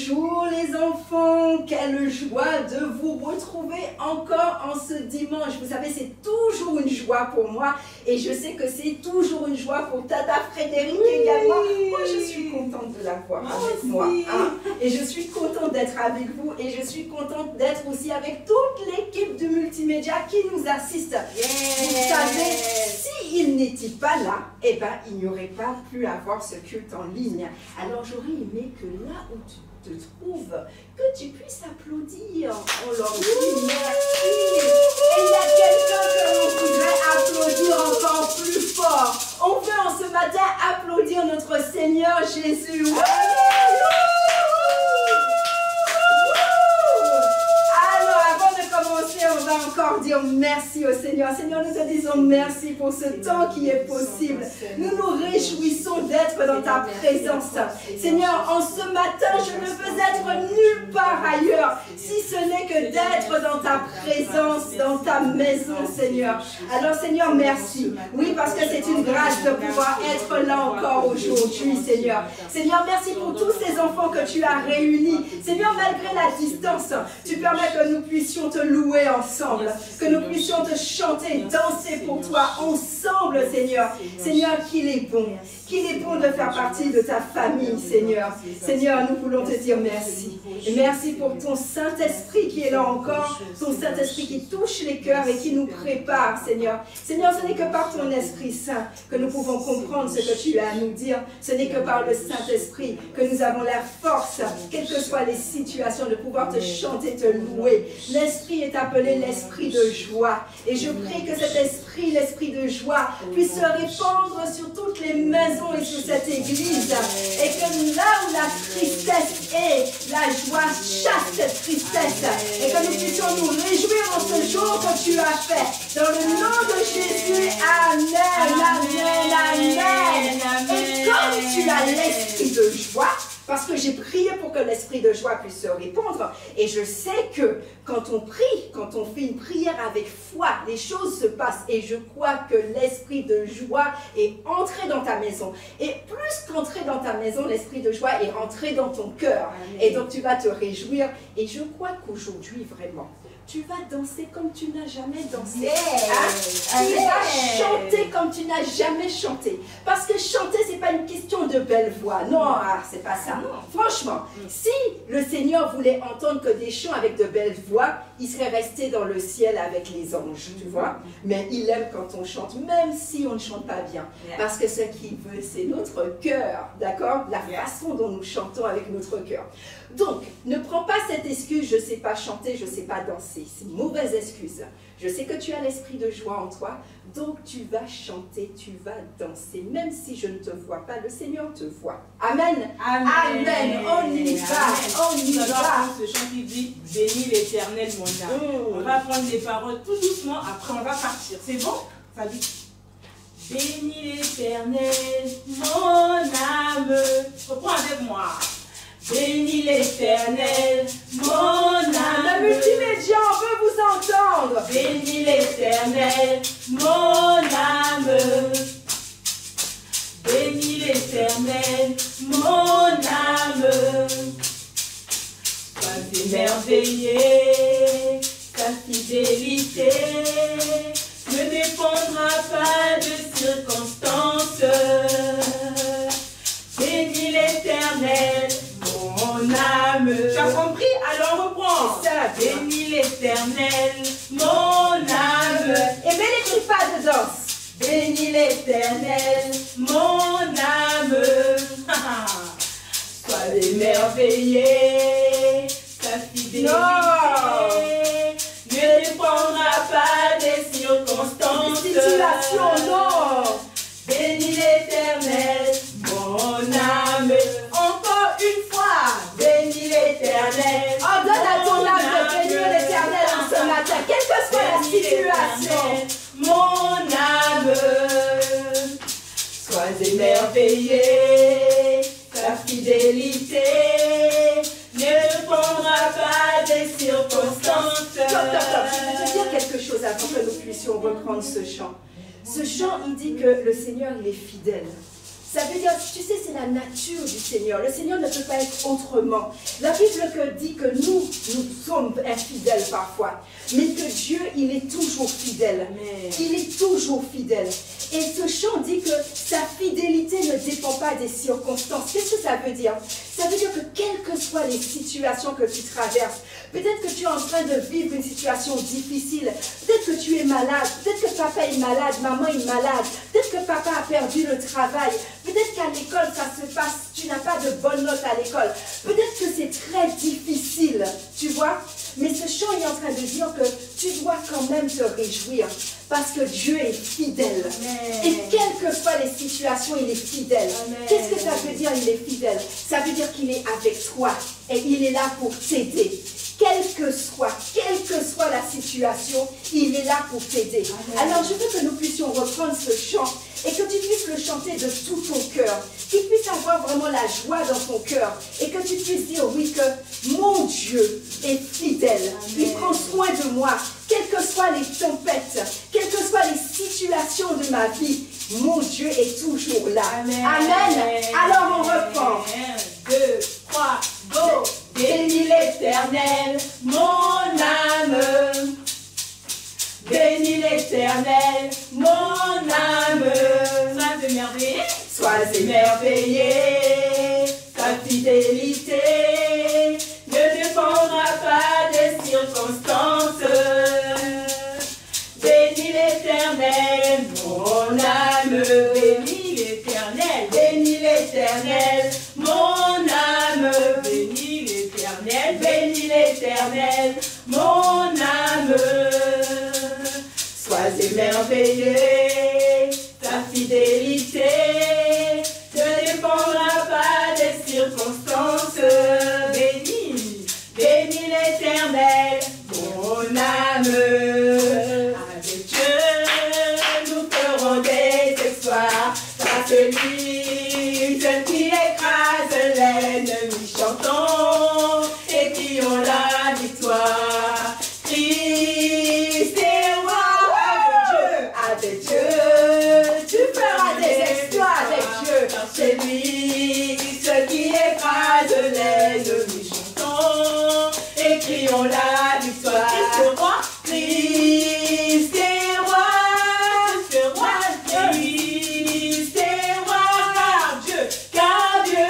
Bonjour les enfants, quelle joie de vous retrouver encore en ce dimanche. Vous savez, c'est toujours une joie pour moi et je sais que c'est toujours une joie pour Tata Frédéric également. Moi, je suis contente de la voir avec moi. Hein? Et je suis contente d'être avec vous et je suis contente d'être aussi avec toute l'équipe du multimédia qui nous assiste. Vous savez, s'il n'était pas là, eh ben, il n'y aurait pas pu avoir ce culte en ligne. Alors, j'aurais aimé que là où tu te trouves, que tu puisses applaudir. On leur dit merci. Et il y a quelqu'un que l'on voudrait applaudir encore plus fort. On veut en ce matin applaudir notre Seigneur Jésus. Ouais. On va encore dire merci au Seigneur. Seigneur, nous te disons merci pour ce temps qui est possible. Nous nous réjouissons d'être dans ta présence. Seigneur, en ce matin, je ne veux être nulle part ailleurs, si ce n'est que d'être dans ta présence, dans ta maison, Seigneur. Alors, Seigneur, merci. Oui, parce que c'est une grâce de pouvoir être là encore aujourd'hui, Seigneur. Seigneur, merci pour tous ces enfants que tu as réunis. Seigneur, malgré la distance, tu permets que nous puissions te louer ensemble, que nous puissions te chanter, danser pour toi ensemble, Seigneur. Seigneur, qu'il est bon de faire partie de ta famille, Seigneur. Seigneur, nous voulons te dire merci. Et merci pour ton Saint-Esprit qui est là encore, ton Saint-Esprit qui touche les cœurs et qui nous prépare, Seigneur. Seigneur, ce n'est que par ton Esprit Saint que nous pouvons comprendre ce que tu as à nous dire. Ce n'est que par le Saint-Esprit que nous avons la force, quelles que soient les situations, de pouvoir te chanter, te louer. L'Esprit est appelé l'Esprit de joie. Et je prie que cet Esprit, l'Esprit de joie, puisse se répandre sur toutes les maisons et sur cette église. Et que là où la tristesse est, la joie chasse cette tristesse. Et que nous puissions nous réjouir en ce jour que tu as fait. Dans le nom de Jésus, Amen, Amen, Amen. Et comme tu as l'Esprit de joie, parce que j'ai prié pour que l'esprit de joie puisse se répandre. Et je sais que quand on prie, quand on fait une prière avec foi, les choses se passent. Et je crois que l'esprit de joie est entré dans ta maison. Et plus qu'entré dans ta maison, l'esprit de joie est rentré dans ton cœur. Et donc tu vas te réjouir. Et je crois qu'aujourd'hui, vraiment, tu vas danser comme tu n'as jamais dansé. Tu vas chanter comme tu n'as jamais chanté. Parce que chanter, ce n'est pas une question de belle voix. Non, c'est pas ça. Franchement, si le Seigneur voulait entendre que des chants avec de belles voix, il serait resté dans le ciel avec les anges, tu vois. Mais il aime quand on chante, même si on ne chante pas bien. Parce que ce qu'il veut, c'est notre cœur, d'accord? La façon dont nous chantons avec notre cœur. Donc, ne prends pas cette excuse, je ne sais pas chanter, je ne sais pas danser. C'est une mauvaise excuse. Je sais que tu as l'esprit de joie en toi, donc tu vas chanter, tu vas danser. Même si je ne te vois pas, le Seigneur te voit. Amen. Amen. Amen. On y va. On y va. Ce chant qui dit « Bénis l'Éternel, mon âme ». On va prendre les paroles tout doucement, après on va partir. C'est bon? Ça dit « Bénis l'Éternel, mon âme ». Reprends avec moi. Bénis l'Éternel, mon âme. Le multimédia, on veut vous entendre. Bénis l'Éternel, mon âme. Bénis l'Éternel, mon âme. Sois émerveillé, ta fidélité ne dépendra pas de circonstances. Bénis l'Éternel, mon âme. Tu as compris? Alors reprends. Bénis l'Éternel, mon âme. Et mets les petits pas de danse. Bénis l'Éternel, mon âme. Sois émerveillé, ta fidélité ne dépendra pas des circonstances. Des situations, non. Bénis l'Éternel, mon âme. Encore une fois, bénis l'Éternel. Oh, donne à ton âme de bénir l'Éternel en ce matin, quelle que soit la situation. Mon âme, sois émerveillé, ta fidélité ne dépendra pas des circonstances. Stop. Je vais te dire quelque chose avant que nous puissions reprendre ce chant. Ce chant, il dit que le Seigneur, il est fidèle. Ça veut dire, tu sais, c'est la nature du Seigneur. Le Seigneur ne peut pas être autrement. La Bible dit que nous sommes infidèles parfois. Mais que Dieu, il est toujours fidèle. Amen. Il est toujours fidèle. Et ce chant dit que sa fidélité ne dépend pas des circonstances. Qu'est-ce que ça veut dire? Ça veut dire que quelles que soient les situations que tu traverses, peut-être que tu es en train de vivre une situation difficile, peut-être que tu es malade, peut-être que papa est malade, maman est malade, peut-être que papa a perdu le travail, peut-être qu'à l'école ça se passe, tu n'as pas de bonnes notes à l'école, peut-être que c'est très difficile, tu vois. Mais ce chant est en train de dire que tu dois quand même te réjouir parce que Dieu est fidèle. Amen. Et quelles que soient les situations, il est fidèle. Qu'est-ce que ça veut dire, il est fidèle? Ça veut dire qu'il est avec toi et il est là pour t'aider. Quelle que soit la situation, il est là pour t'aider. Alors je veux que nous puissions reprendre ce chant et que tu puisses le chanter de tout ton cœur, qu'il puisse avoir vraiment la joie dans ton cœur et que tu puisses dire oui que mon Dieu est fidèle. Amen. Il prend soin de moi, quelles que soient les tempêtes, quelles que soient les situations de ma vie, mon Dieu est toujours là. Amen. Amen. Alors on reprend. 1, 2, 3, go! Bénis l'Éternel, mon âme. Bénis l'Éternel, mon âme. Sois émerveillé, sois émerveillé. Ta fidélité ne dépendra pas des circonstances. Bénis l'Éternel, mon âme. Bénis l'Éternel, bénis l'Éternel, mon âme. Bénis l'Éternel, bénis l'Éternel, mon âme. Sois émerveillé, ta fidélité ne dépendra pas des circonstances. Bénis, bénis l'Éternel, mon âme. Avec Dieu, nous ferons des exploits, car celui qui écrase l'ennemi, chantons et crions la victoire. Christ est roi. Avec Dieu, tu feras des exploits avec Dieu. C'est lui, ce qui écrase l'ennemi, chantons et crions la victoire. Christ est roi, Christ est roi, Christ est roi, Christ est roi, car Dieu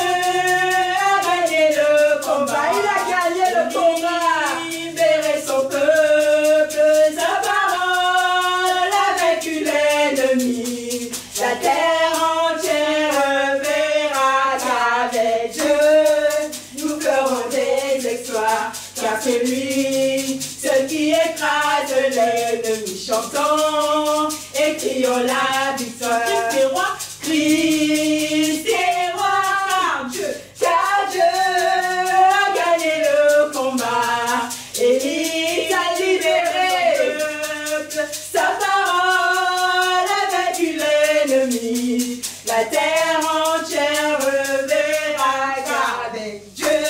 a gagné le combat. Il a gagné le combat. Libéré son peuple, sa parole a vaincu l'ennemi. La terre entière verra qu'avec Dieu nous ferons des exploits, car c'est lui, ce qui écrase l'ennemi, chantons et crions la victoire. Christ est roi, Christ est roi, car Dieu a gagné le combat et il a libéré le peuple. Sa parole a vaincu l'ennemi. La terre entière verra qu'avec Dieu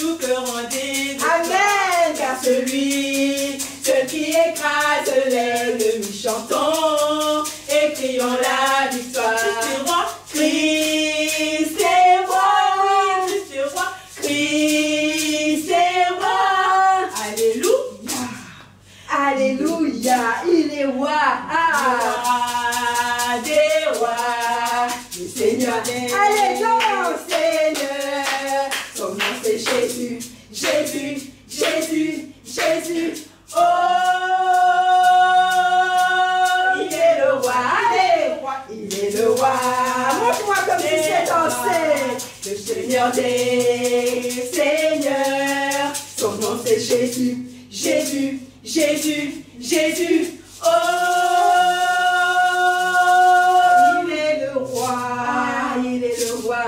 nous ferons des exploits. Amen, car celui qui écrase l'ennemi, chantons et crions la victoire. Christ est roi, Christ est roi, Christ est roi. Alléluia, Alléluia, il est roi. Roi des rois, le Seigneur des Allez, donc, Seigneur. Son nom c'est Jésus, Jésus, Jésus, Jésus. Oh, il est le roi, il est le roi. montre-moi comme tu sais danser. Le Seigneur des seigneurs. Son nom c'est Jésus, Jésus, Jésus, Jésus. Oh, il est le roi, Il est le roi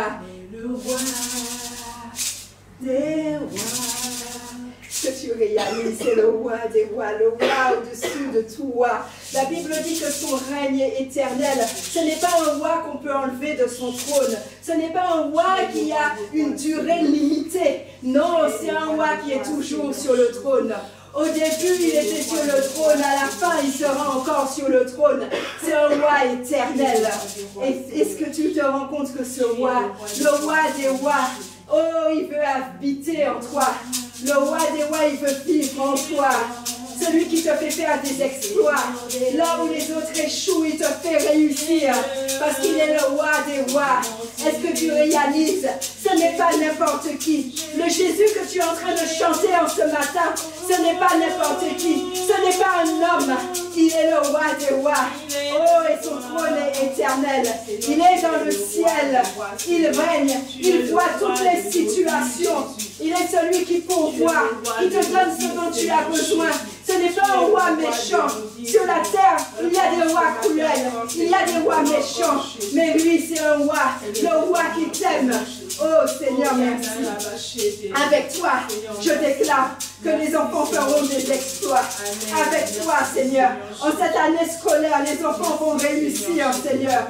le roi des rois. Ce que tu réalises, c'est le roi des rois, le roi au-dessus de tout roi. La Bible dit que son règne est éternel. Ce n'est pas un roi qu'on peut enlever de son trône. Ce n'est pas un roi qui a une durée limitée. Non, c'est un roi qui est toujours sur le trône. Au début, il était sur le trône. À la fin, il sera encore sur le trône. C'est un roi éternel. Est-ce que tu te rends compte que ce roi, le roi des rois, oh, il veut habiter en toi. Le roi des rois, il veut vivre en toi. Celui qui te fait faire des exploits. Là où les autres échouent, il te fait réussir. Parce qu'il est le roi des rois. Est-ce que tu réalises? Ce n'est pas n'importe qui. Le Jésus que tu es en train de chanter en ce matin, ce n'est pas n'importe qui. Ce n'est pas un homme. Il est le roi des rois. Oh, et son trône est éternel. Il est dans le ciel. Il règne. Il voit toutes les situations. Il est celui qui pourvoit, qui te donne ce dont tu as besoin. Ce n'est pas un roi méchant. Sur la terre, il y a des rois cruels, il y a des rois méchants. Mais lui, c'est un roi, le roi qui t'aime. Oh Seigneur, merci. Avec toi, je déclare que les enfants feront des exploits. Avec toi, Seigneur, en cette année scolaire, les enfants vont réussir, Seigneur.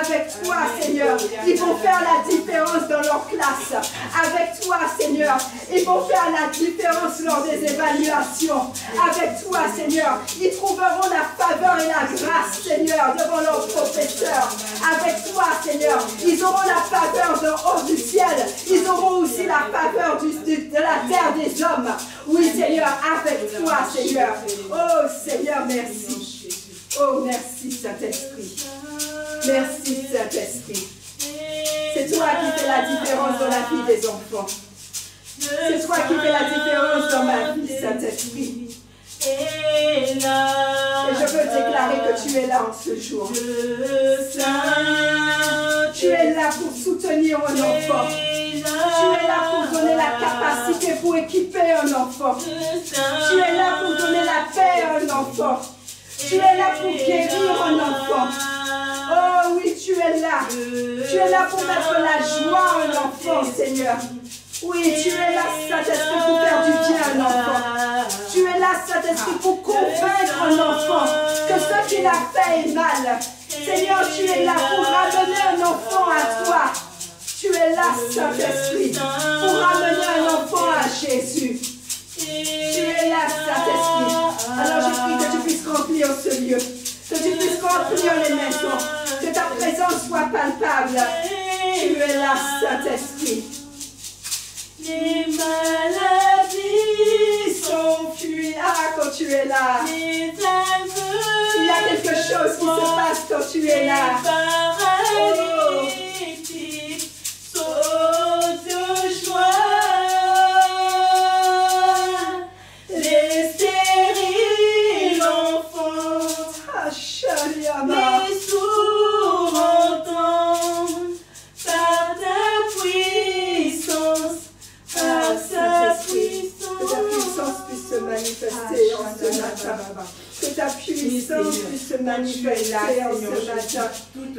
Avec toi, Seigneur, ils vont faire la différence dans leur classe. Avec toi, Seigneur, ils vont faire la différence lors des évaluations. Avec toi, Seigneur, ils trouveront la faveur et la grâce, Seigneur, devant leurs professeurs. Avec toi, Seigneur, ils auront la faveur de haut du ciel. Ils auront aussi la faveur de la terre des hommes. Oui, Seigneur, avec toi, Seigneur. Oh, Seigneur, merci. Oh, merci, Saint-Esprit. Merci, Saint-Esprit. C'est toi qui fais la différence dans la vie des enfants. C'est toi qui fais la différence dans ma vie, Saint-Esprit. Et je veux déclarer que tu es là en ce jour. Tu es là pour soutenir un enfant. Tu es là pour donner la capacité pour équiper un enfant. Tu es là pour donner la paix à un enfant. Tu es là pour guérir un enfant. Oh oui, tu es là. Tu es là pour mettre la joie à un enfant, Seigneur. Oui, tu es là, Saint-Esprit, pour faire du bien à un enfant. Tu es là, Saint-Esprit, pour convaincre un enfant que ce qu'il a fait est mal. Seigneur, tu es là pour ramener un enfant à toi. Tu es là, Saint-Esprit, pour ramener un enfant à Jésus. Tu es là, Saint-Esprit. Alors je prie que tu puisses remplir ce lieu, que tu puisses remplir les maisons, que ta présence soit palpable. Tu es là, Saint-Esprit. Les maladies s'enfuient. Ah, quand tu es là. Il y a quelque chose qui se passe quand tu es là. Oh. Saute de joie. Les stériles enfantent. Ah, Shaliama. Les sourds entendent par ta puissance. Ah, Saint-Esprit, que ta puissance puisse se manifester en ce matin. Que ta puissance puisse se manifester en ce matin.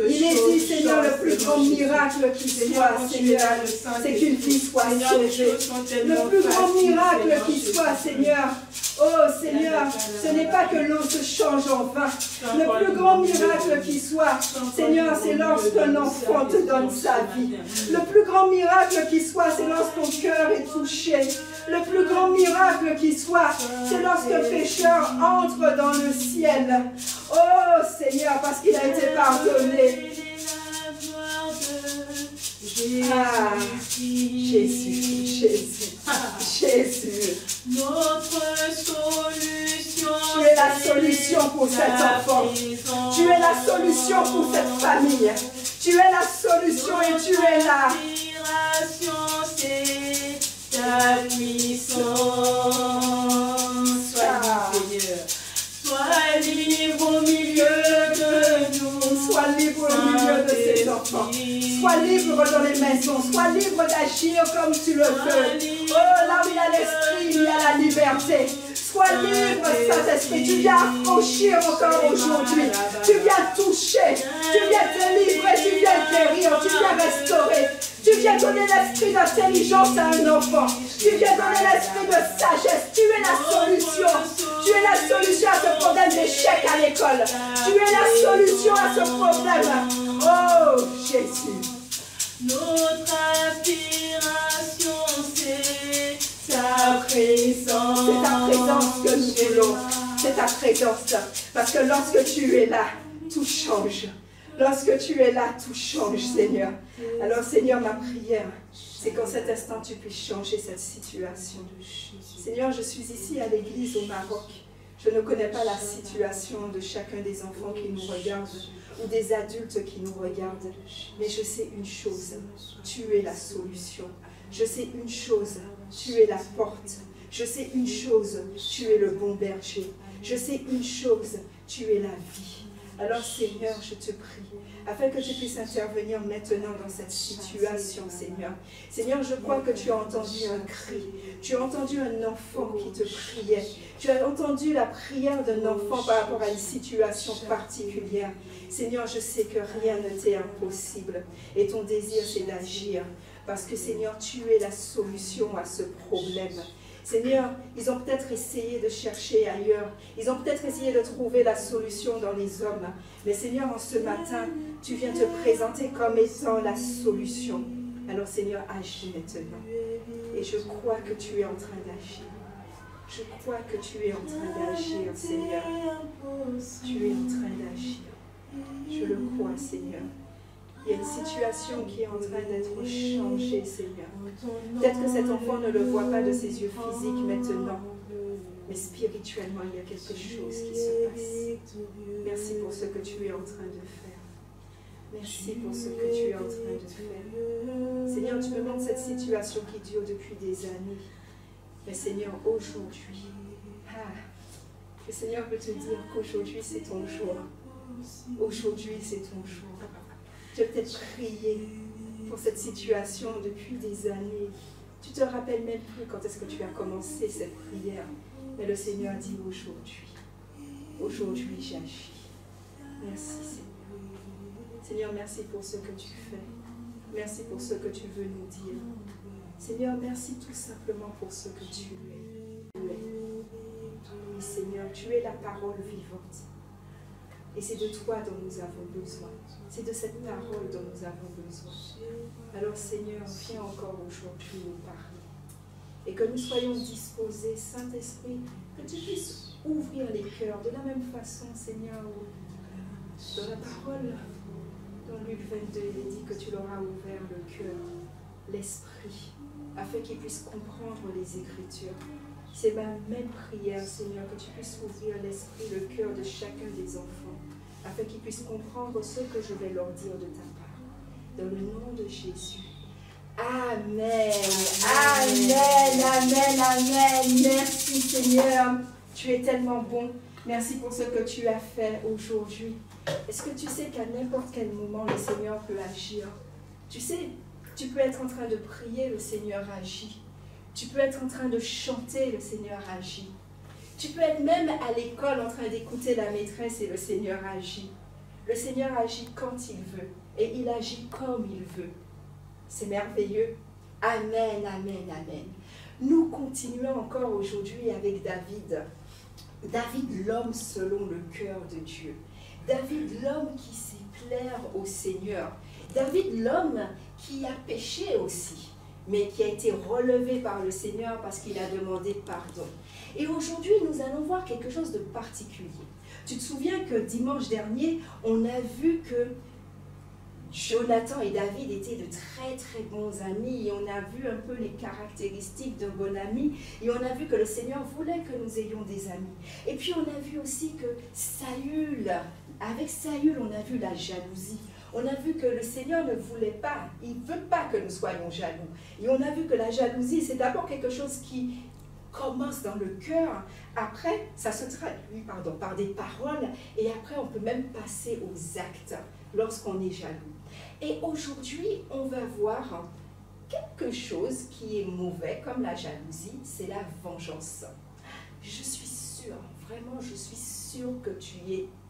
Il est dit, Seigneur, le plus grand miracle qui soit, Seigneur, c'est qu'une vie soit sauvée. Le plus grand miracle qui soit, Seigneur, oh Seigneur, ce n'est pas que l'eau se change en vin. Le plus grand miracle qui soit, Seigneur, c'est lorsqu'un enfant te donne sa vie. Le plus grand miracle qui soit, c'est lorsqu'on cœur est touché. Le plus grand miracle qui soit, c'est lorsqu'un pécheur entre dans le ciel. Oh Seigneur, parce qu'il a été pardonné. Ah, Jésus, Jésus, Jésus. Notre solution. Tu es la solution pour cet enfant. Tu es la solution pour cette famille. Tu es la solution et tu es là. Ta puissance. Sois libre au milieu de nous. Sois libre au milieu de ces enfants. Sois libre dans les maisons. Sois libre d'agir comme tu le veux. Oh, là où il y a l'esprit, il y a la liberté. Sois libre, Saint-Esprit. Tu viens affranchir encore aujourd'hui. Tu viens toucher. Tu viens délivrer. Tu viens guérir. Tu viens restaurer. Tu viens donner l'esprit d'intelligence à un enfant. Tu viens donner l'esprit de sagesse. Tu es la solution. Tu es la solution à ce problème d'échec à l'école. Tu es la solution à ce problème. Oh, Jésus. Notre aspiration, c'est ta présence. C'est ta présence que nous voulons. C'est ta présence. Parce que lorsque tu es là, tout change. Lorsque tu es là, tout change, Seigneur. Alors, Seigneur, ma prière, c'est qu'en cet instant, tu puisses changer cette situation. Seigneur, je suis ici à l'église au Maroc. Je ne connais pas la situation de chacun des enfants qui nous regardent ou des adultes qui nous regardent. Mais je sais une chose, tu es la solution. Je sais une chose, tu es la porte. Je sais une chose, tu es le bon berger. Je sais une chose, tu es la vie. Alors Seigneur, je te prie, afin que tu puisses intervenir maintenant dans cette situation, Seigneur. Seigneur, je crois que tu as entendu un cri. Tu as entendu un enfant qui te priait. Tu as entendu la prière d'un enfant par rapport à une situation particulière. Seigneur, je sais que rien ne t'est impossible. Et ton désir, c'est d'agir. Parce que Seigneur, tu es la solution à ce problème. Seigneur, ils ont peut-être essayé de chercher ailleurs. Ils ont peut-être essayé de trouver la solution dans les hommes. Mais Seigneur, en ce matin, tu viens te présenter comme étant la solution. Alors Seigneur, agis maintenant. Et je crois que tu es en train d'agir. Je crois que tu es en train d'agir, Seigneur. Tu es en train d'agir. Je le crois, Seigneur. Il y a une situation qui est en train d'être changée, Seigneur. Peut-être que cet enfant ne le voit pas de ses yeux physiques maintenant, mais spirituellement, il y a quelque chose qui se passe. Merci pour ce que tu es en train de faire. Merci pour ce que tu es en train de faire. Seigneur, tu me montres cette situation qui dure depuis des années. Mais Seigneur, aujourd'hui, le Seigneur peut te dire qu'aujourd'hui, c'est ton jour. Aujourd'hui, c'est ton jour. Tu as peut-être prié pour cette situation depuis des années. Tu te rappelles même plus quand est-ce que tu as commencé cette prière. Mais le Seigneur dit aujourd'hui. Aujourd'hui, j'agis. Merci, Seigneur. Seigneur, merci pour ce que tu fais. Merci pour ce que tu veux nous dire. Seigneur, merci tout simplement pour ce que tu es. Oui, Seigneur, tu es la parole vivante. Et c'est de toi dont nous avons besoin. C'est de cette parole dont nous avons besoin. Alors Seigneur, viens encore aujourd'hui nous parler. Et que nous soyons disposés, Saint-Esprit, que tu puisses ouvrir les cœurs de la même façon, Seigneur, où dans la parole, dans Luc 22, il est dit que tu leur as ouvert le cœur, l'esprit, afin qu'ils puissent comprendre les Écritures. C'est ma même prière, Seigneur, que tu puisses ouvrir l'esprit, le cœur de chacun des enfants, afin qu'ils puissent comprendre ce que je vais leur dire de ta part. Dans le nom de Jésus. Amen. Amen. Amen. Amen. Merci, Seigneur. Tu es tellement bon. Merci pour ce que tu as fait aujourd'hui. Est-ce que tu sais qu'à n'importe quel moment, le Seigneur peut agir? Tu sais, tu peux être en train de prier, le Seigneur agit. Tu peux être en train de chanter, le Seigneur agit. Tu peux être même à l'école en train d'écouter la maîtresse et le Seigneur agit. Le Seigneur agit quand il veut et il agit comme il veut. C'est merveilleux. Amen, amen, amen. Nous continuons encore aujourd'hui avec David. David, l'homme selon le cœur de Dieu. David, l'homme qui sait plaire au Seigneur. David, l'homme qui a péché aussi, mais qui a été relevé par le Seigneur parce qu'il a demandé pardon. Et aujourd'hui, nous allons voir quelque chose de particulier. Tu te souviens que dimanche dernier, on a vu que Jonathan et David étaient de très très bons amis et on a vu un peu les caractéristiques d'un bon ami et on a vu que le Seigneur voulait que nous ayons des amis. Et puis on a vu aussi que Saül, avec Saül, on a vu la jalousie. On a vu que le Seigneur ne voulait pas, il ne veut pas que nous soyons jaloux. Et on a vu que la jalousie, c'est d'abord quelque chose qui commence dans le cœur. Après, ça se traduit par des paroles. Et après, on peut même passer aux actes lorsqu'on est jaloux. Et aujourd'hui, on va voir quelque chose qui est mauvais, comme la jalousie, c'est la vengeance. Je suis sûre, vraiment, je suis sûre que tu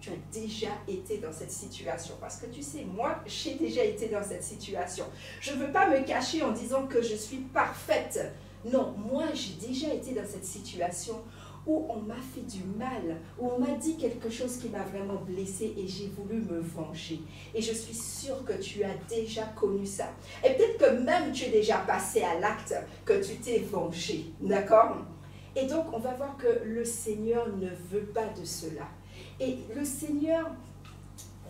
as déjà été dans cette situation. Parce que tu sais, moi, j'ai déjà été dans cette situation. Je ne veux pas me cacher en disant que je suis parfaite. Non, moi, j'ai déjà été dans cette situation où on m'a fait du mal, où on m'a dit quelque chose qui m'a vraiment blessée et j'ai voulu me venger. Et je suis sûre que tu as déjà connu ça. Et peut-être que même tu es déjà passé à l'acte, que tu t'es vengé, d'accord? Et donc, on va voir que le Seigneur ne veut pas de cela. Et le Seigneur,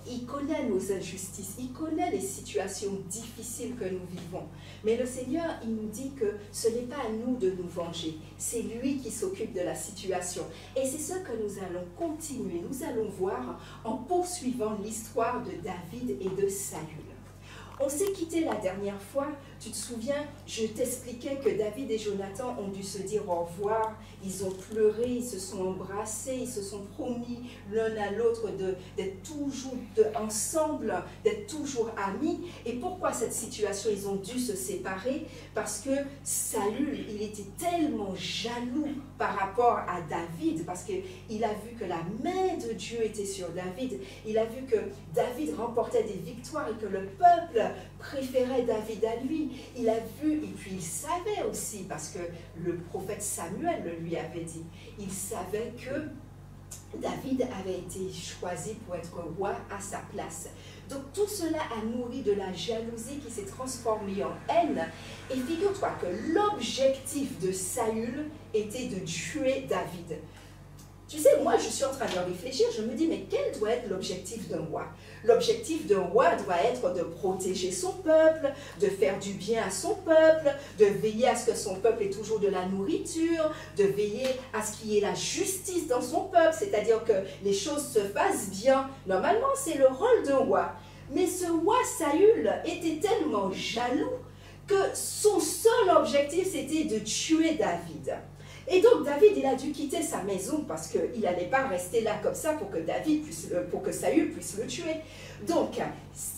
il connaît nos injustices, il connaît les situations difficiles que nous vivons. Mais le Seigneur, il nous dit que ce n'est pas à nous de nous venger, c'est lui qui s'occupe de la situation. Et c'est ce que nous allons continuer, nous allons voir en poursuivant l'histoire de David et de Saül. On s'est quitté la dernière fois, tu te souviens, je t'expliquais que David et Jonathan ont dû se dire au revoir, ils ont pleuré, ils se sont embrassés, ils se sont promis l'un à l'autre d'être toujours ensemble, d'être toujours amis. Et pourquoi cette situation, ils ont dû se séparer? Parce que Saül, il était tellement jaloux par rapport à David, parce qu'il a vu que la main de Dieu était sur David, il a vu que David remportait des victoires et que le peuple préférait David à lui. Il a vu, et puis il savait aussi, parce que le prophète Samuel le lui avait dit, il savait que David avait été choisi pour être roi à sa place. Donc tout cela a nourri de la jalousie qui s'est transformée en haine. Et figure-toi que l'objectif de Saül était de tuer David. Tu sais, moi, je suis en train de réfléchir, je me dis, mais quel doit être l'objectif d'un roi? L'objectif d'un roi doit être de protéger son peuple, de faire du bien à son peuple, de veiller à ce que son peuple ait toujours de la nourriture, de veiller à ce qu'il y ait la justice dans son peuple, c'est-à-dire que les choses se fassent bien. Normalement, c'est le rôle d'un roi. Mais ce roi Saül était tellement jaloux que son seul objectif, c'était de tuer David. Et donc David, il a dû quitter sa maison parce qu'il n'allait pas rester là comme ça pour que Saül puisse le tuer. Donc,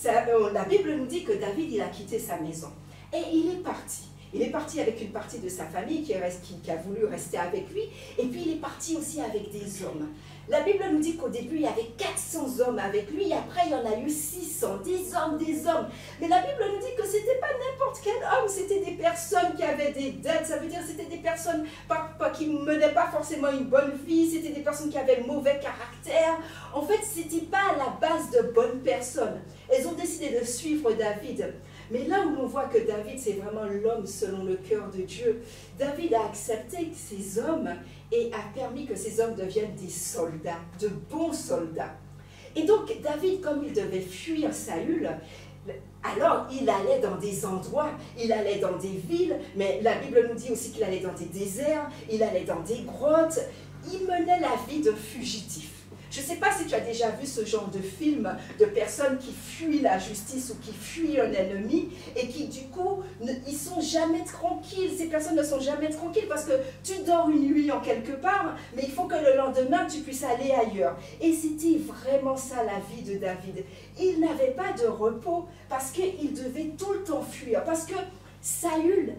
la Bible nous dit que David, il a quitté sa maison. Et il est parti. Il est parti avec une partie de sa famille qui a voulu rester avec lui. Et puis il est parti aussi avec des hommes. La Bible nous dit qu'au début, il y avait 400 hommes avec lui. Et après, il y en a eu 600. Des hommes. Mais la Bible nous dit que ce n'était pas n'importe quel homme. C'était des personnes qui avaient des dettes. Ça veut dire que c'était des personnes qui ne menaient pas forcément une bonne vie. C'était des personnes qui avaient mauvais caractère. En fait, ce n'était pas à la base de bonnes personnes. Elles ont décidé de suivre David. Mais là où l'on voit que David, c'est vraiment l'homme selon le cœur de Dieu, David a accepté ces hommes et a permis que ces hommes deviennent des soldats, de bons soldats. Et donc, David, comme il devait fuir Saül, alors il allait dans des endroits, il allait dans des villes, mais la Bible nous dit aussi qu'il allait dans des déserts, il allait dans des grottes, il menait la vie de fugitif. Je ne sais pas si tu as déjà vu ce genre de film de personnes qui fuient la justice ou qui fuient un ennemi et qui du coup, ils ne sont jamais tranquilles. Ces personnes ne sont jamais tranquilles parce que tu dors une nuit en quelque part, mais il faut que le lendemain tu puisses aller ailleurs. Et c'était vraiment ça la vie de David. Il n'avait pas de repos parce qu'il devait tout le temps fuir. Parce que Saül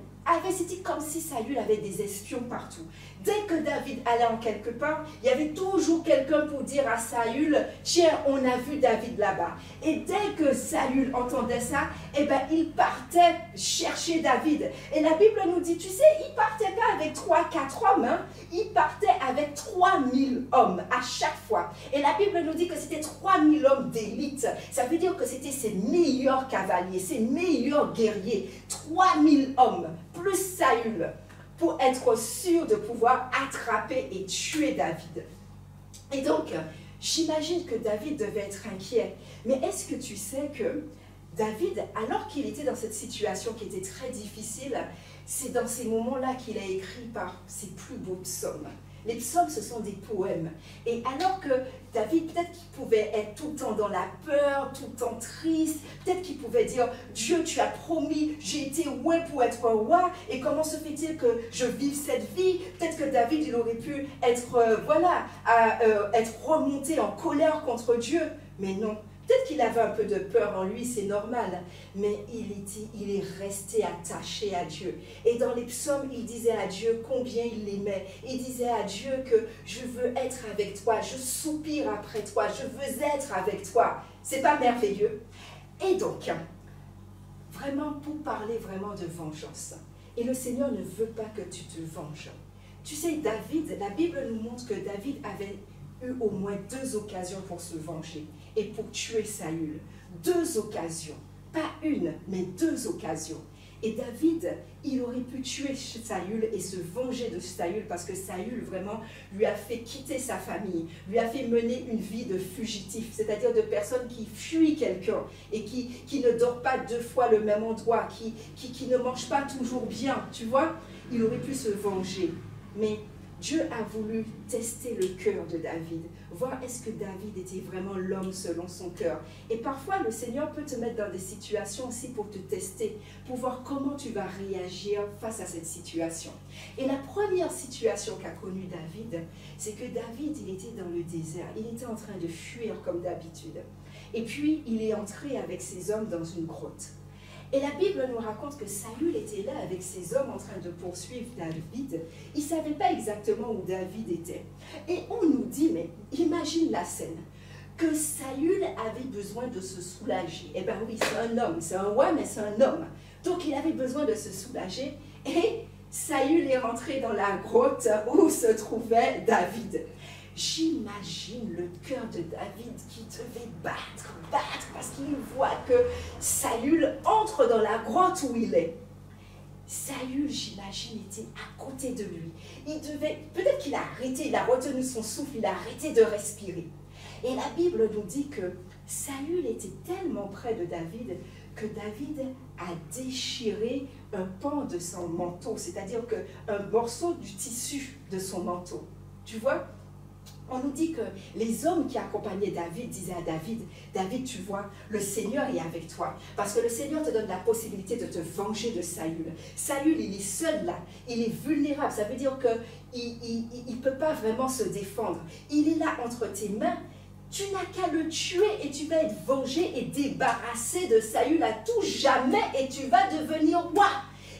c'était comme si Saül avait des espions partout. Dès que David allait en quelque part, il y avait toujours quelqu'un pour dire à Saül, tiens, on a vu David là-bas. Et dès que Saül entendait ça, eh ben, il partait chercher David. Et la Bible nous dit, tu sais, il partait pas avec 3-4 hommes, hein, il partait avec 3000 hommes à chaque fois. Et la Bible nous dit que c'était 3000 hommes d'élite. Ça veut dire que c'était ses meilleurs cavaliers, ses meilleurs guerriers. 3000 hommes, plus Saül, pour être sûr de pouvoir attraper et tuer David. Et donc, j'imagine que David devait être inquiet. Mais est-ce que tu sais que David, alors qu'il était dans cette situation qui était très difficile, c'est dans ces moments-là qu'il a écrit par ses plus beaux psaumes. Les psaumes, ce sont des poèmes. Et alors que David, peut-être qu'il pouvait être tout le temps dans la peur, tout le temps triste, peut-être qu'il pouvait dire, Dieu, tu as promis, j'ai été oué pour être roi, et comment se fait-il que je vive cette vie? Peut-être que David, il aurait pu être, être remonté en colère contre Dieu, mais non. Peut-être qu'il avait un peu de peur en lui, c'est normal, mais il est resté attaché à Dieu. Et dans les psaumes, il disait à Dieu combien il l'aimait. Il disait à Dieu que je veux être avec toi, je soupire après toi, je veux être avec toi. C'est pas merveilleux? Et donc, vraiment pour parler vraiment de vengeance, et le Seigneur ne veut pas que tu te venges. tu sais, David, la Bible nous montre que David avait eu au moins 2 occasions pour se venger et pour tuer Saül. 2 occasions. Pas une, mais 2 occasions. Et David, il aurait pu tuer Saül et se venger de Saül parce que Saül vraiment lui a fait quitter sa famille, lui a fait mener une vie de fugitif, c'est-à-dire de personnes qui fuient quelqu'un et qui ne dort pas 2 fois le même endroit, qui ne mange pas toujours bien, tu vois. Il aurait pu se venger, mais Dieu a voulu tester le cœur de David, voir est-ce que David était vraiment l'homme selon son cœur. Et parfois, le Seigneur peut te mettre dans des situations aussi pour te tester, pour voir comment tu vas réagir face à cette situation. Et la première situation qu'a connue David, c'est que David, il était dans le désert, il était en train de fuir comme d'habitude. Et puis, il est entré avec ses hommes dans une grotte. Et la Bible nous raconte que Saül était là avec ses hommes en train de poursuivre David. Il ne savait pas exactement où David était. Et on nous dit, mais imagine la scène, que Saül avait besoin de se soulager. Eh bien oui, c'est un homme, c'est un roi, mais c'est un homme. Donc il avait besoin de se soulager. Et Saül est rentré dans la grotte où se trouvait David. J'imagine le cœur de David qui devait battre, parce qu'il voit que Saül entre dans la grotte où il est. Saül, j'imagine, était à côté de lui. Il devait, peut-être qu'il a arrêté, il a retenu son souffle, il a arrêté de respirer. Et la Bible nous dit que Saül était tellement près de David que David a déchiré un pan de son manteau, c'est-à-dire un morceau du tissu de son manteau. Tu vois? On nous dit que les hommes qui accompagnaient David disaient à David, David, tu vois, le Seigneur est avec toi. Parce que le Seigneur te donne la possibilité de te venger de Saül. Saül, il est seul là. Il est vulnérable. Ça veut dire qu'il ne peut pas vraiment se défendre. Il est là entre tes mains. Tu n'as qu'à le tuer et tu vas être vengé et débarrassé de Saül à tout jamais et tu vas devenir roi.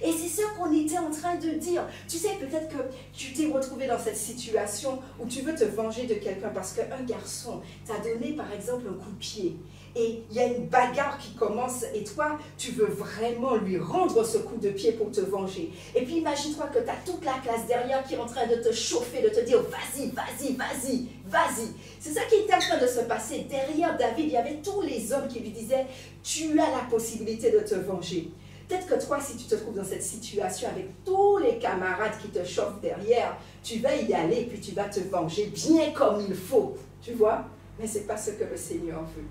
Et c'est ça qu'on était en train de dire. Tu sais, peut-être que tu t'es retrouvé dans cette situation où tu veux te venger de quelqu'un parce qu'un garçon t'a donné, par exemple, un coup de pied. Et il y a une bagarre qui commence et toi, tu veux vraiment lui rendre ce coup de pied pour te venger. Et puis imagine-toi que tu as toute la classe derrière qui est en train de te chauffer, de te dire vas-y, vas-y, vas-y, vas-y. C'est ça qui était en train de se passer. Derrière David, il y avait tous les hommes qui lui disaient tu as la possibilité de te venger. Peut-être que toi, si tu te trouves dans cette situation avec tous les camarades qui te chauffent derrière, tu vas y aller, puis tu vas te venger bien comme il faut, tu vois. Mais ce n'est pas ce que le Seigneur veut.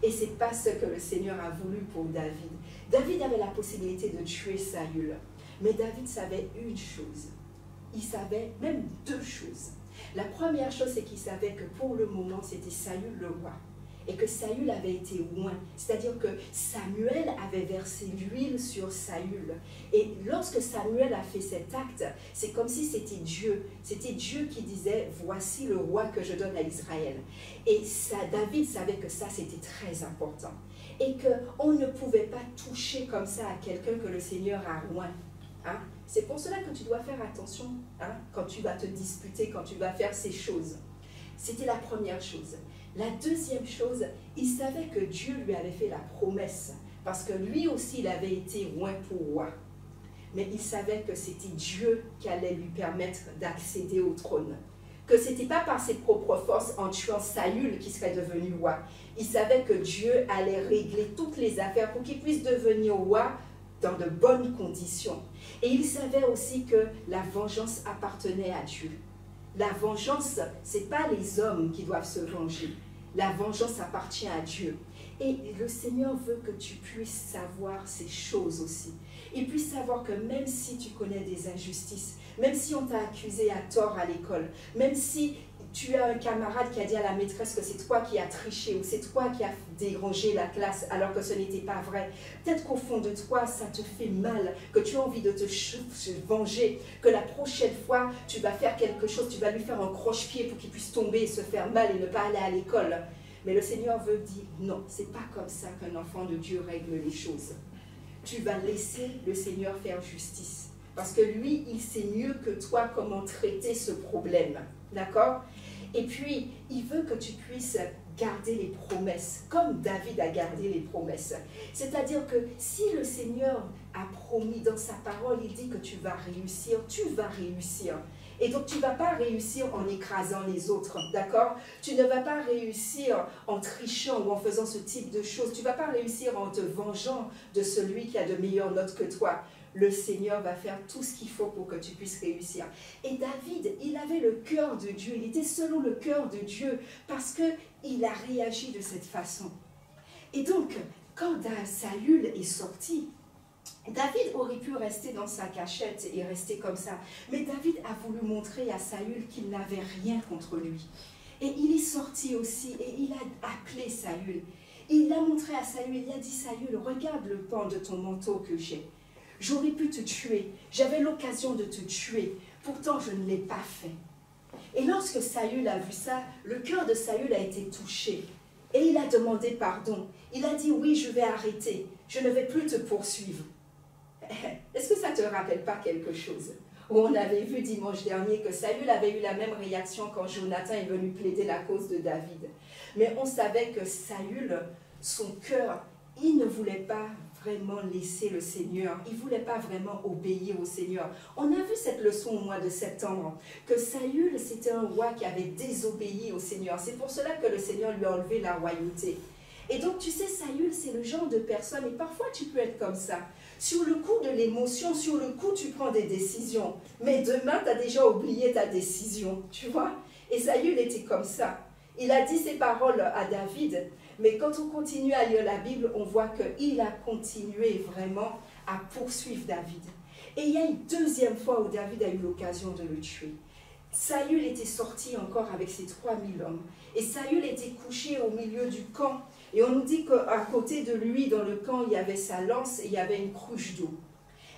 Et ce n'est pas ce que le Seigneur a voulu pour David. David avait la possibilité de tuer Saül. Mais David savait une chose. Il savait même 2 choses. La première chose, c'est qu'il savait que pour le moment, c'était Saül le roi. Et que Saül avait été oint, c'est-à-dire que Samuel avait versé l'huile sur Saül. Et lorsque Samuel a fait cet acte, c'est comme si c'était Dieu qui disait, voici le roi que je donne à Israël. Et ça, David savait que ça c'était très important. Et qu'on ne pouvait pas toucher comme ça à quelqu'un que le Seigneur a oint. Hein? C'est pour cela que tu dois faire attention quand tu vas te disputer, quand tu vas faire ces choses. C'était la première chose. La deuxième chose, il savait que Dieu lui avait fait la promesse, parce que lui aussi, il avait été oint pour roi. Mais il savait que c'était Dieu qui allait lui permettre d'accéder au trône. Que ce n'était pas par ses propres forces en tuant Saül qu'il serait devenu roi. Il savait que Dieu allait régler toutes les affaires pour qu'il puisse devenir roi dans de bonnes conditions. Et il savait aussi que la vengeance appartenait à Dieu. La vengeance, ce n'est pas les hommes qui doivent se venger. La vengeance appartient à Dieu. Et le Seigneur veut que tu puisses savoir ces choses aussi. Il puisse savoir que même si tu connais des injustices, même si on t'a accusé à tort à l'école, même si tu as un camarade qui a dit à la maîtresse que c'est toi qui as triché ou c'est toi qui as dérangé la classe alors que ce n'était pas vrai. Peut-être qu'au fond de toi, ça te fait mal, que tu as envie de te venger, que la prochaine fois, tu vas faire quelque chose, tu vas lui faire un croche-pied pour qu'il puisse tomber et se faire mal et ne pas aller à l'école. Mais le Seigneur veut dire, non, c'est pas comme ça qu'un enfant de Dieu règle les choses. Tu vas laisser le Seigneur faire justice. Parce que lui, il sait mieux que toi comment traiter ce problème. D'accord? Et puis, il veut que tu puisses garder les promesses, comme David a gardé les promesses. C'est-à-dire que si le Seigneur a promis dans sa parole, il dit que tu vas réussir, tu vas réussir. Et donc, tu ne vas pas réussir en écrasant les autres, d'accord? Tu ne vas pas réussir en trichant ou en faisant ce type de choses. Tu ne vas pas réussir en te vengeant de celui qui a de meilleures notes que toi. Le Seigneur va faire tout ce qu'il faut pour que tu puisses réussir. Et David, il avait le cœur de Dieu. Il était selon le cœur de Dieu parce qu'il a réagi de cette façon. Et donc, quand Saül est sorti, David aurait pu rester dans sa cachette et rester comme ça. Mais David a voulu montrer à Saül qu'il n'avait rien contre lui. Et il est sorti aussi et il a appelé Saül. Il l'a montré à Saül, il a dit, Saül, regarde le pan de ton manteau que j'ai. J'aurais pu te tuer, j'avais l'occasion de te tuer, pourtant je ne l'ai pas fait. Et lorsque Saül a vu ça, le cœur de Saül a été touché. Et il a demandé pardon. Il a dit, oui, je vais arrêter, je ne vais plus te poursuivre. Est-ce que ça ne te rappelle pas quelque chose? Où on avait vu dimanche dernier que Saül avait eu la même réaction quand Jonathan est venu plaider la cause de David. Mais on savait que Saül, son cœur, il ne voulait pas vraiment laisser le Seigneur. Il ne voulait pas vraiment obéir au Seigneur. On a vu cette leçon au mois de septembre, que Saül, c'était un roi qui avait désobéi au Seigneur. C'est pour cela que le Seigneur lui a enlevé la royauté. Et donc, tu sais, Saül, c'est le genre de personne, et parfois tu peux être comme ça. Sur le coup de l'émotion, sur le coup, tu prends des décisions. Mais demain, tu as déjà oublié ta décision, tu vois. Et Saül était comme ça. Il a dit ces paroles à David, mais quand on continue à lire la Bible, on voit qu'il a continué vraiment à poursuivre David. Et il y a une deuxième fois où David a eu l'occasion de le tuer. Saül était sorti encore avec ses 3000 hommes. Et Saül était couché au milieu du camp. Et on nous dit qu'à côté de lui, dans le camp, il y avait sa lance et il y avait une cruche d'eau.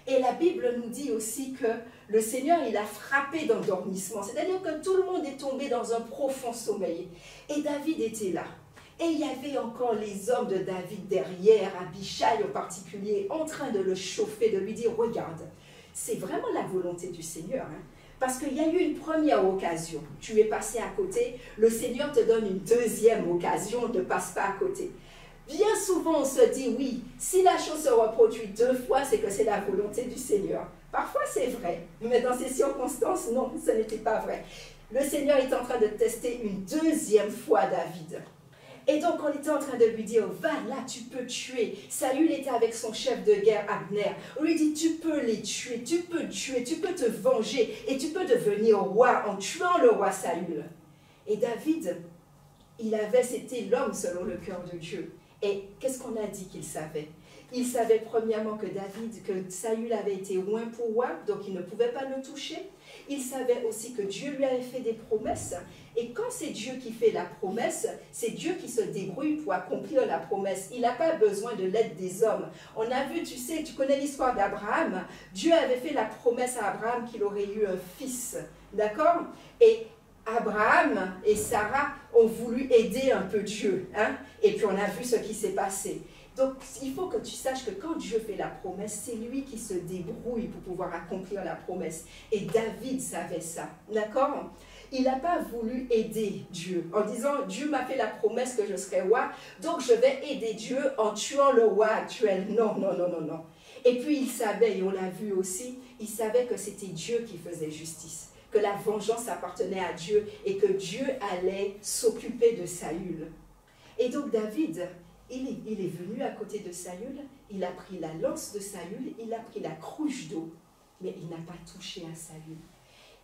Et la Bible nous dit aussi que le Seigneur, il a frappé d'endormissement. C'est-à-dire que tout le monde est tombé dans un profond sommeil. Et David était là. Et il y avait encore les hommes de David derrière, Abichai en particulier, en train de le chauffer, de lui dire, regarde, c'est vraiment la volonté du Seigneur, hein. Parce qu'il y a eu une première occasion, tu es passé à côté, le Seigneur te donne une deuxième occasion, ne passe pas à côté. Bien souvent, on se dit, oui, si la chose se reproduit 2 fois, c'est que c'est la volonté du Seigneur. Parfois, c'est vrai, mais dans ces circonstances, non, ce n'était pas vrai. Le Seigneur est en train de tester une deuxième fois David. Et donc, on était en train de lui dire, va là, tu peux tuer. Saül était avec son chef de guerre, Abner. On lui dit, tu peux les tuer, tu peux te venger et tu peux devenir roi en tuant le roi Saül. Et David, c'était l'homme selon le cœur de Dieu. Et qu'est-ce qu'on a dit qu'il savait? Il savait premièrement que Saül avait été oint pour roi, donc il ne pouvait pas le toucher. Il savait aussi que Dieu lui avait fait des promesses. Et quand c'est Dieu qui fait la promesse, c'est Dieu qui se débrouille pour accomplir la promesse. Il n'a pas besoin de l'aide des hommes. On a vu, tu sais, tu connais l'histoire d'Abraham. Dieu avait fait la promesse à Abraham qu'il aurait eu un fils. D'accord? Et Abraham et Sarah ont voulu aider un peu Dieu. Hein? Et puis on a vu ce qui s'est passé. Donc, il faut que tu saches que quand Dieu fait la promesse, c'est lui qui se débrouille pour pouvoir accomplir la promesse. Et David savait ça, d'accord? Il n'a pas voulu aider Dieu en disant, Dieu m'a fait la promesse que je serai roi, donc je vais aider Dieu en tuant le roi actuel. Non, non, non, non, non. Et puis il savait, et on l'a vu aussi, il savait que c'était Dieu qui faisait justice, que la vengeance appartenait à Dieu et que Dieu allait s'occuper de Saül. Et donc David, il est venu à côté de Saül, il a pris la lance de Saül, il a pris la cruche d'eau, mais il n'a pas touché à Saül.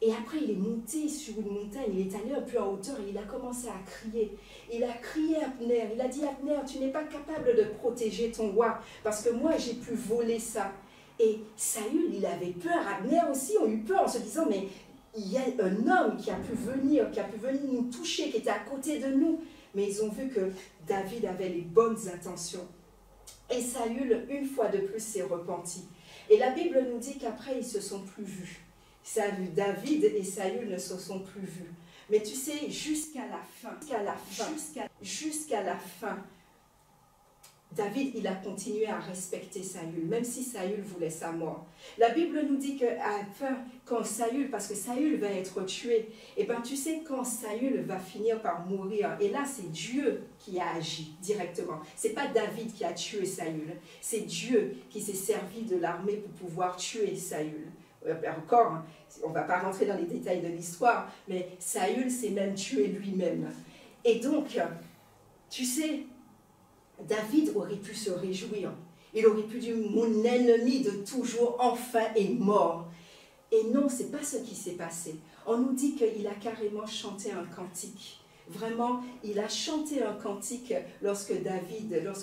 Et après, il est monté sur une montagne, il est allé un peu en hauteur et il a commencé à crier. Il a crié à Abner, il a dit, Abner, tu n'es pas capable de protéger ton roi, parce que moi, j'ai pu voler ça. Et Saül, il avait peur, Abner aussi ont eu peur en se disant, mais il y a un homme qui a pu venir nous toucher, qui était à côté de nous. Mais ils ont vu que David avait les bonnes intentions. Et Saül, une fois de plus, s'est repenti. Et la Bible nous dit qu'après, ils ne se sont plus vus. David et Saül ne se sont plus vus. Mais tu sais, jusqu'à la fin, David, il a continué à respecter Saül, même si Saül voulait sa mort. La Bible nous dit qu'à la fin, quand Saül, parce que Saül va être tué, et bien tu sais, quand Saül va finir par mourir, et là c'est Dieu qui a agi directement. C'est pas David qui a tué Saül, c'est Dieu qui s'est servi de l'armée pour pouvoir tuer Saül. encore, hein, on ne va pas rentrer dans les détails de l'histoire, mais Saül s'est même tué lui-même. Et donc, tu sais, David aurait pu se réjouir. Il aurait pu dire, mon ennemi de toujours enfin est mort. Et non, ce n'est pas ce qui s'est passé. On nous dit qu'il a carrément chanté un cantique. Vraiment, il a chanté un cantique lorsque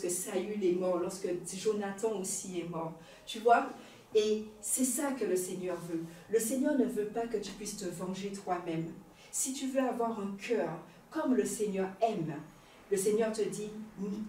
Saül est mort, lorsque Jonathan aussi est mort. Tu vois? Et c'est ça que le Seigneur veut. Le Seigneur ne veut pas que tu puisses te venger toi-même. Si tu veux avoir un cœur comme le Seigneur aime, le Seigneur te dit,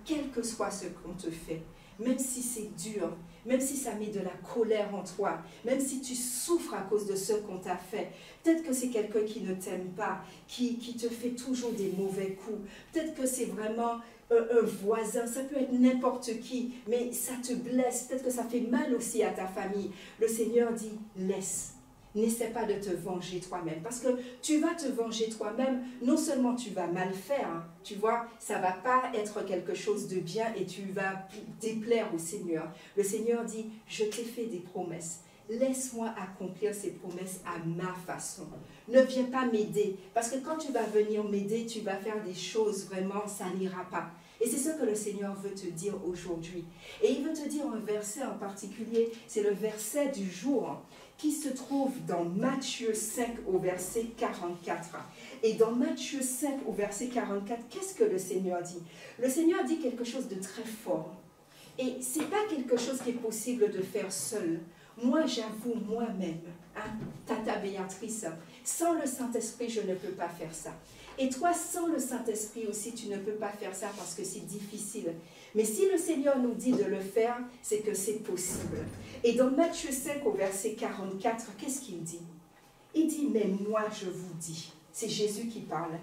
quel que soit ce qu'on te fait, même si c'est dur, même si ça met de la colère en toi, même si tu souffres à cause de ce qu'on t'a fait, peut-être que c'est quelqu'un qui ne t'aime pas, qui te fait toujours des mauvais coups, peut-être que c'est vraiment un voisin, ça peut être n'importe qui, mais ça te blesse, peut-être que ça fait mal aussi à ta famille. Le Seigneur dit, laisse. N'essaie pas de te venger toi-même, parce que tu vas te venger toi-même, non seulement tu vas mal faire, hein, tu vois, ça ne va pas être quelque chose de bien et tu vas déplaire au Seigneur. Le Seigneur dit, je t'ai fait des promesses, laisse-moi accomplir ces promesses à ma façon. Ne viens pas m'aider, parce que quand tu vas venir m'aider, tu vas faire des choses vraiment, ça n'ira pas. Et c'est ce que le Seigneur veut te dire aujourd'hui. Et il veut te dire un verset en particulier, c'est le verset du jour, qui se trouve dans Matthieu 5 au verset 44. Et dans Matthieu 5 au verset 44, qu'est-ce que le Seigneur dit? Le Seigneur dit quelque chose de très fort. Et ce n'est pas quelque chose qui est possible de faire seul. Moi, j'avoue moi-même, hein, Tata Béatrice, sans le Saint-Esprit, je ne peux pas faire ça. Et toi, sans le Saint-Esprit aussi, tu ne peux pas faire ça parce que c'est difficile. Mais si le Seigneur nous dit de le faire, c'est que c'est possible. Et dans Matthieu 5 au verset 44, qu'est-ce qu'il dit? Il dit, mais moi je vous dis, c'est Jésus qui parle,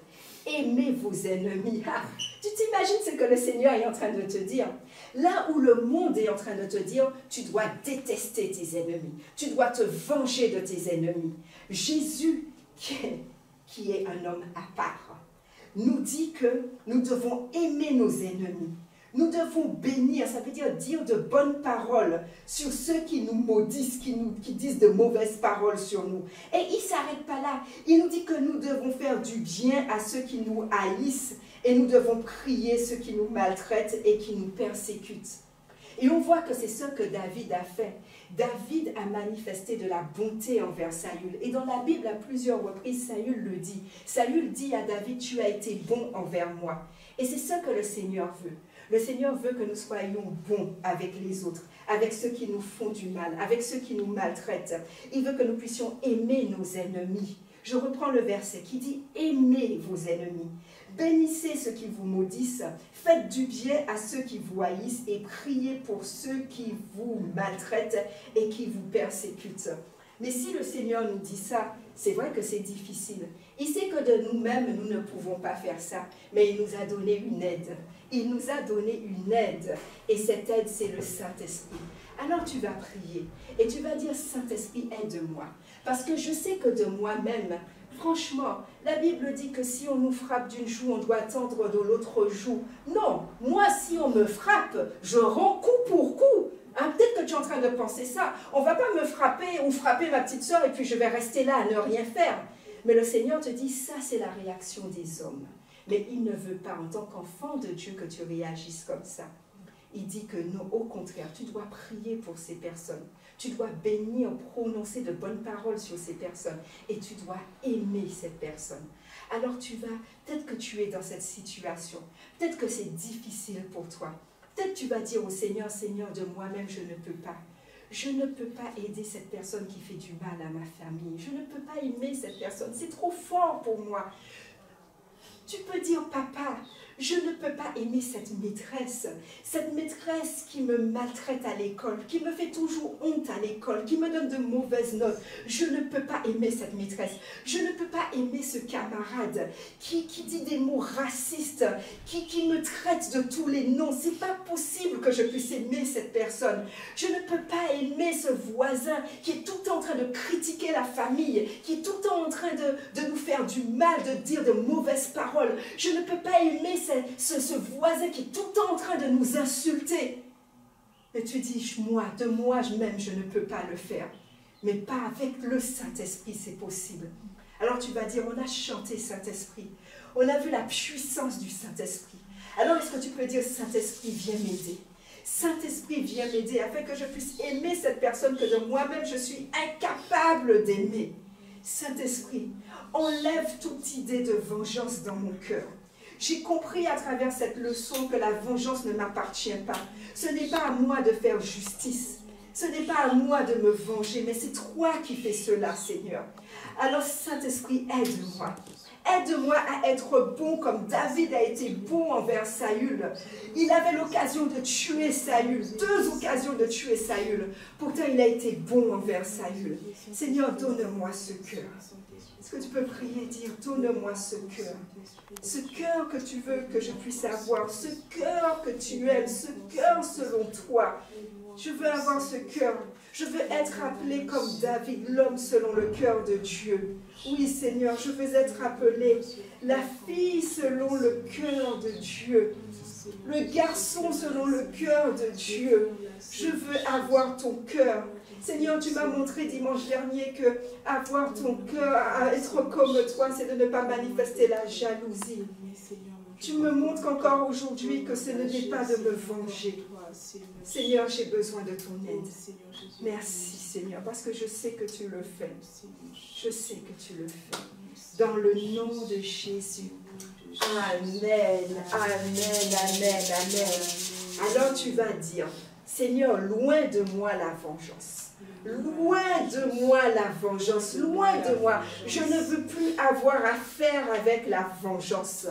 aimez vos ennemis. Ah, tu t'imagines ce que le Seigneur est en train de te dire? Là où le monde est en train de te dire, tu dois détester tes ennemis, tu dois te venger de tes ennemis. Jésus, qui est un homme à part, nous dit que nous devons aimer nos ennemis. Nous devons bénir, ça veut dire de bonnes paroles sur ceux qui nous maudissent, qui disent de mauvaises paroles sur nous. Et il ne s'arrête pas là. Il nous dit que nous devons faire du bien à ceux qui nous haïssent et nous devons prier ceux qui nous maltraitent et qui nous persécutent. Et on voit que c'est ce que David a fait. David a manifesté de la bonté envers Saül. Et dans la Bible, à plusieurs reprises, Saül le dit. Saül dit à David, tu as été bon envers moi. Et c'est ce que le Seigneur veut. Le Seigneur veut que nous soyons bons avec les autres, avec ceux qui nous font du mal, avec ceux qui nous maltraitent. Il veut que nous puissions aimer nos ennemis. Je reprends le verset qui dit « Aimez vos ennemis, bénissez ceux qui vous maudissent, faites du bien à ceux qui vous haïssent et priez pour ceux qui vous maltraitent et qui vous persécutent. » Mais si le Seigneur nous dit ça, c'est vrai que c'est difficile. Il sait que de nous-mêmes, nous ne pouvons pas faire ça, mais il nous a donné une aide. Il nous a donné une aide, et cette aide, c'est le Saint-Esprit. Alors tu vas prier, et tu vas dire, Saint-Esprit, aide-moi. Parce que je sais que de moi-même, franchement, la Bible dit que si on nous frappe d'une joue, on doit tendre de l'autre joue. Non, moi, si on me frappe, je rends coup pour coup. Hein, peut-être que tu es en train de penser ça. On ne va pas me frapper ou frapper ma petite soeur et puis je vais rester là à ne rien faire. Mais le Seigneur te dit, ça c'est la réaction des hommes. Mais il ne veut pas, en tant qu'enfant de Dieu, que tu réagisses comme ça. Il dit que non, au contraire, tu dois prier pour ces personnes. Tu dois bénir, prononcer de bonnes paroles sur ces personnes. Et tu dois aimer cette personne. Alors tu vas, peut-être que tu es dans cette situation. Peut-être que c'est difficile pour toi. Peut-être tu vas dire au Seigneur, Seigneur, de moi-même, je ne peux pas. Je ne peux pas aider cette personne qui fait du mal à ma famille. Je ne peux pas aimer cette personne. C'est trop fort pour moi. Tu peux dire, papa, je ne peux pas aimer cette maîtresse qui me maltraite à l'école, qui me fait toujours honte à l'école, qui me donne de mauvaises notes. Je ne peux pas aimer cette maîtresse. Je ne peux pas aimer ce camarade qui dit des mots racistes, qui me traite de tous les noms. C'est pas possible que je puisse aimer cette personne. Je ne peux pas aimer ce voisin qui est tout le temps en train de critiquer la famille, qui est tout le temps en train de nous faire du mal, de dire de mauvaises paroles. Je ne peux pas aimer ce voisin qui est tout le temps en train de nous insulter. Et tu dis, moi, de moi-même, je ne peux pas le faire. mais pas avec le Saint-Esprit, c'est possible. Alors tu vas dire, on a chanté Saint-Esprit, on a vu la puissance du Saint-Esprit. Alors est-ce que tu peux dire, Saint-Esprit, viens m'aider? Saint-Esprit, viens m'aider afin que je puisse aimer cette personne que de moi-même je suis incapable d'aimer. Saint-Esprit, enlève toute idée de vengeance dans mon cœur. J'ai compris à travers cette leçon que la vengeance ne m'appartient pas. Ce n'est pas à moi de faire justice. Ce n'est pas à moi de me venger, mais c'est toi qui fais cela, Seigneur. Alors, Saint-Esprit, aide-moi. Aide-moi à être bon comme David a été bon envers Saül. Il avait l'occasion de tuer Saül, 2 occasions de tuer Saül. Pourtant, il a été bon envers Saül. Seigneur, donne-moi ce cœur. Est-ce que tu peux prier et dire, donne-moi ce cœur. Ce cœur que tu veux que je puisse avoir, ce cœur que tu aimes, ce cœur selon toi. Je veux avoir ce cœur. Je veux être appelé comme David, l'homme selon le cœur de Dieu. Oui, Seigneur, je veux être appelée la fille selon le cœur de Dieu. Le garçon selon le cœur de Dieu. Je veux avoir ton cœur. Seigneur, tu m'as montré dimanche dernier que avoir ton cœur, être comme toi, c'est de ne pas manifester la jalousie. Tu me montres encore aujourd'hui que ce n'est pas de me venger. Seigneur, j'ai besoin de ton aide. Merci, Seigneur, parce que je sais que tu le fais. Je sais que tu le fais. Dans le nom de Jésus. Amen, amen, amen, amen. Alors tu vas dire, Seigneur, loin de moi la vengeance. Loin de moi la vengeance. Loin de moi. Je ne veux plus avoir affaire avec la vengeance.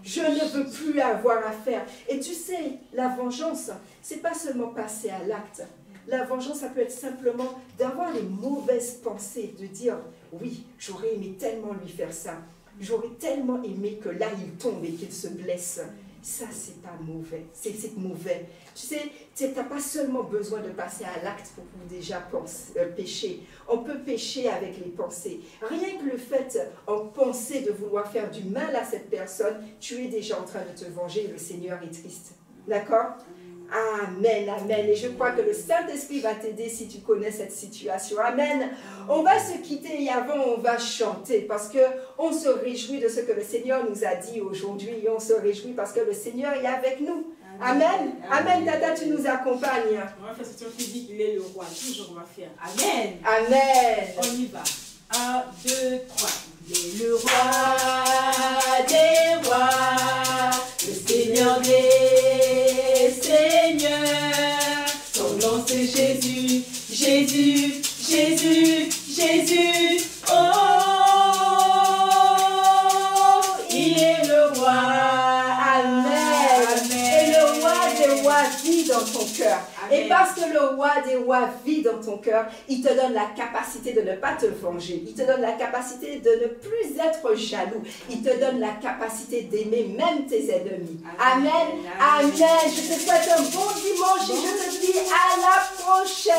Je ne veux plus avoir affaire. Et tu sais, la vengeance, ce n'est pas seulement passer à l'acte. La vengeance, ça peut être simplement d'avoir les mauvaises pensées, de dire, oui, j'aurais aimé tellement lui faire ça. J'aurais tellement aimé que là, il tombe et qu'il se blesse. Ça, c'est pas mauvais. C'est mauvais. Tu sais, tu n'as pas seulement besoin de passer à l'acte pour déjà pécher. On peut pécher avec les pensées. Rien que le fait, en pensée, de vouloir faire du mal à cette personne, tu es déjà en train de te venger et le Seigneur est triste. D'accord? Amen, amen. Et je crois que le Saint-Esprit va t'aider si tu connais cette situation. Amen. On va se quitter et avant on va chanter parce qu'on se réjouit de ce que le Seigneur nous a dit aujourd'hui. On se réjouit parce que le Seigneur est avec nous. Amen. Amen. Tata, tu nous accompagnes. On va faire cette chose qui dit qu'il est le roi. Toujours on va faire. Amen. Amen. On y va. 1, 2, 3. Il est le roi des rois, le Seigneur des seigneurs. Son nom c'est Jésus, Jésus, Jésus, Jésus. Oh, il est le roi. Amen. Et le roi des rois vit dans ton cœur. Et parce que le roi des rois vit dans ton cœur, il te donne la capacité de ne pas te venger. Il te donne la capacité de ne plus être jaloux. Il te donne la capacité d'aimer même tes ennemis. Amen. Amen. Je te souhaite un bon dimanche et je te dis à la prochaine.